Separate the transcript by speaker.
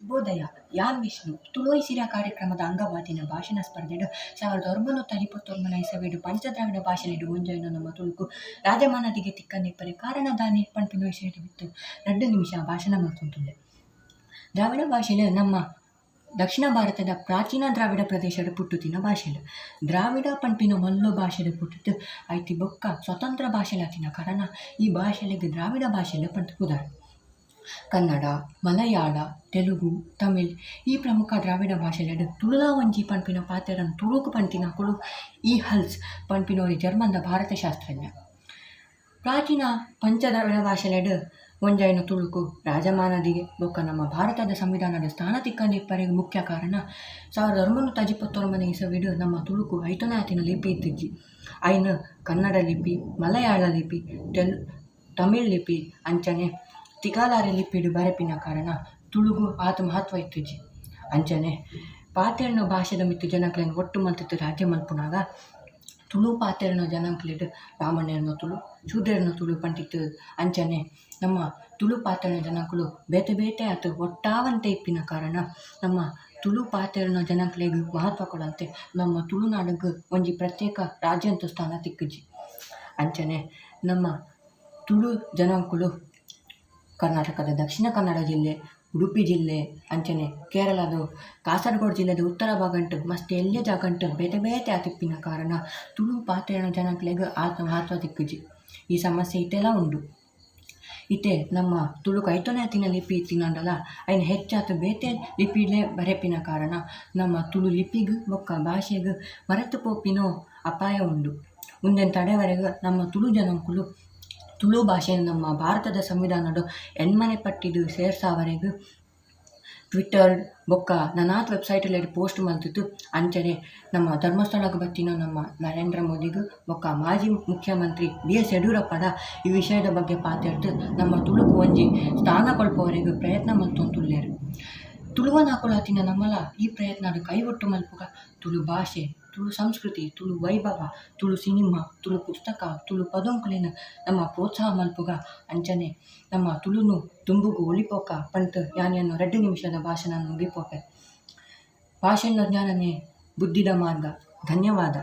Speaker 1: ಶುಭೋದಯ. ಯಾನ್ ವಿಷ್ಣು ತುಳುಯಿಸಿರ ಕಾರ್ಯಕ್ರಮದ ಅಂಗವಾದಿನ ಭಾಷಣ ಸ್ಪರ್ಧೆಡು 1929 ಇಸವಿಡು ಪಂಚದ್ರಾವಿಡ ಭಾಷೆಡು ಮುಂಜಾಯಿನ ನಮ್ಮ ತುಳುಕು ರಾಜಮಾನದಿಗೆ ತಿಕ್ಕನೆಪ್ಪರೆ ಕಾರಣ ದಾನಿ ಪಂಪಿನ ವಿಷಯದ ಬಿತ್ತು 2 ನಿಮಿಷ ಭಾಷಣ ಮಾಡ್ತುಂಟುಂಡೆ. ದ್ರಾವಿಡ ಭಾಷೆಲು ನಮ್ಮ ದಕ್ಷಿಣ ಭಾರತದ ಪ್ರಾಚೀನ ದ್ರಾವಿಡ ಪ್ರದೇಶದ ಪುಟ್ಟುತಿನ ಭಾಷೆಲು ದ್ರಾವಿಡ ಪಂಪಿನ ಮಲ್ಲು ಭಾಷೆದ ಪುಟ್ಟಿತು ಐತಿ ಬೊಕ್ಕ ಸ್ವತಂತ್ರ ಭಾಷೆಲಾತಿನ ಕಾರಣ ಈ ಭಾಷೆಲೆಗೆ ದ್ರಾವಿಡ ಭಾಷೆಲು ಪಂತು ಉದಾಹರಣೆ. ಕನ್ನಡ, ಮಲಯಾಳ, ತೆಲುಗು, ತಮಿಳ್ ಈ ಪ್ರಮುಖ ದ್ರಾವಿಡ ಭಾಷೆಲೆಡು ತುಳುಲ ಒಂಜಿ ಪಂಪಿನ ಪಾತೆರನ್ನು ತುಳುಕು ಪಂಪಿನ ಕುಳು ಈ ಹಲ್ಸ್ ಪಂಪಿನೋರಿ ಜರ್ಮನ್ದ ಭಾರತ ಶಾಸ್ತ್ರಜ್ಞ. ಪ್ರಾಚೀನ ಪಂಚದ್ರಾವಿಡ ಭಾಷೆಲೆಡು ಒಂಜಾಯಿನ ತುಳುಕು ರಾಜಮಾನದಿಗೆ ಬೊಕ್ಕ ನಮ್ಮ ಭಾರತದ ಸಂವಿಧಾನದ ಸ್ಥಾನ ತಿಕ್ಕನೆಪ್ಪರೆಗೆ ಮುಖ್ಯ ಕಾರಣ 1929 ಇಸವಿಡು ನಮ್ಮ ತುಳುಕು ಐತೊನಾತಿನ ಲಿಪಿ ಇತ್ತಿಜ್ಜಿ. ಐನು ಕನ್ನಡ ಲಿಪಿ, ಮಲಯಾಳ ಲಿಪಿ, ತಮಿಳ್ ಲಿಪಿ ಅಂಚನೆ ತಿಗಾಲಾರಿ ಲಿಪಿಡು ಬರೆಪಿನ ಕಾರಣ ತುಳುಗು ಆತ ಮಹತ್ವ ಇತ್ತಿಜ್ಜಿ. ಅಂಚನೆ ಪಾತೆರ್ನ ಭಾಷೆದ ಮಿತ್ತು ಜನಕ್ಲೆನ್ ಒಟ್ಟು ಮಲ್ತಿತ್ತು ರಾಜ್ಯ ಮಲ್ಪುನಾಗ ತುಳು ಪಾತೆರ್ನ ಜನಕ್ಲೆಡ್ ಬ್ರಾಹ್ಮಣ್ಯರ್ನ ತುಳು, ಶೂದ್ರರ್ನ ತುಳು ಪಂಟಿತ್ತು. ಅಂಚನೆ ನಮ್ಮ ತುಳು ಪಾತೆರ್ನ ಜನಕ್ಕಳು ಬೇತೆ ಬೇತೆ ಆತು ಒಟ್ಟಾವಂತೆ ಇಪ್ಪಿನ ಕಾರಣ ನಮ್ಮ ತುಳು ಪಾತೆರ್ನ ಜನಕ್ಲೆಗ್ ಮಹತ್ವ ಕೊಡಂತೆ ನಮ್ಮ ತುಳುನಾಡಿಗೆ ಒಂಜಿ ಪ್ರತ್ಯೇಕ ರಾಜ್ಯ ಅಂತ ಸ್ಥಾನ ತಿಕ್ಕುಜಿ. ಅಂಚನೆ ನಮ್ಮ ತುಳು ಜನಕ್ಕಳು ಕರ್ನಾಟಕದ ದಕ್ಷಿಣ ಕನ್ನಡ ಜಿಲ್ಲೆ, ಉಡುಪಿ ಜಿಲ್ಲೆ, ಅಂಚನೆ ಕೇರಳದ ಕಾಸರಗೋಡು ಜಿಲ್ಲೆದ ಉತ್ತರ ಭಾಗಂಟು ಮಸ್ತ್ ಎಲ್ಲೇ ಜಾಗಂಟು ಬೇತೆ ಬೇತೆ ಆತಿಪ್ಪಿನ ಕಾರಣ ತುಳು ಪಾತೆರ್ನ ಜನಕ್ಲೆಗ್ ಆತ ಮಹತ್ವ ತಿಕ್ಕುಜಿ. ಈ ಸಮಸ್ಯೆ ಇತ್ತೆಲ್ಲ ಉಂಡು. ಇತ್ತೆ ನಮ್ಮ ತುಳುಕು ಐತೊನಾತಿನ ಲಿಪಿ ಇತ್ತಿನಂಡಲ ಐನು ಹೆಚ್ಚಾತು ಬೇತೆ ಲಿಪಿಲೇ ಬರೆಪಿನ ಕಾರಣ ನಮ್ಮ ತುಳು ಲಿಪಿಗೂ ಬೊಕ್ಕ ಭಾಷೆಗೂ ಮರೆತು ಪೋಪಿನೋ ಅಪಾಯ ಉಂಡು. ಮುಂದೆನ್ ತಡೆವರೆಗೂ ನಮ್ಮ ತುಳು ಜನಕ್ಕಳು ತುಳು ಭಾಷೆ ನಮ್ಮ ಭಾರತದ ಸಂವಿಧಾನದ ಎಣ್ಮನೆ ಪಟ್ಟಿದು ಸೇರ್ಸಾವರೆಗೂ ಟ್ವಿಟ್ಟರ್ ಬೊಕ್ಕ ನನಾತ್ ವೆಬ್ಸೈಟಲ್ಲಿ ಪೋಸ್ಟ್ ಮಲ್ತಿತ್ತು. ಅಂಚನೆ ನಮ್ಮ ಧರ್ಮಸ್ಥಳಕ್ಕೆ ಬತ್ತಿನ ನಮ್ಮ ನರೇಂದ್ರ ಮೋದಿಗೂ ಬೊಕ್ಕ ಮಾಜಿ ಮುಖ್ಯಮಂತ್ರಿ BS ಯಡಿಯೂರಪ್ಪಡ ಈ ವಿಷಯದ ಬಗ್ಗೆ ಪಾತೆರ್ದು ನಮ್ಮ ತುಳುಕು ಒಂಜಿ ಸ್ಥಾನ ಕೊಲ್ಪವರೆಗೂ ಪ್ರಯತ್ನ ಮಲ್ತೊಂದುಲ್ಲೆರು. ತುಳುವನ್ ಹಾಕೊಳತಿನ ನಮ್ಮಲ ಈ ಪ್ರಯತ್ನದ ಕೈಗೊಟ್ಟು ಮಲ್ಪುಗ ತುಳು ಭಾಷೆ, ತುಳು ಸಂಸ್ಕೃತಿ, ತುಳು ವೈಭವ, ತುಳು ಸಿನಿಮಾ, ತುಳು ಪುಸ್ತಕ, ತುಳು ಪದೊಂಕುಲಿನ ನಮ್ಮ ಪ್ರೋತ್ಸಾಹ ಮಲ್ಪುಗ ಅಂಚನೆ ನಮ್ಮ ತುಳುನು ತುಂಬುಗು ಒಲಿಪೋಕ ಪಂಟ್ ಯಾನಿಯನ್ನು 2 ನಿಮಿಷದ ಭಾಷಣ ಮುಗಿಪೋಕೆ. ಭಾಷೆನ ಜ್ಞಾನನೇ ಬುದ್ಧಿದ ಮಾರ್ಗ. ಧನ್ಯವಾದ.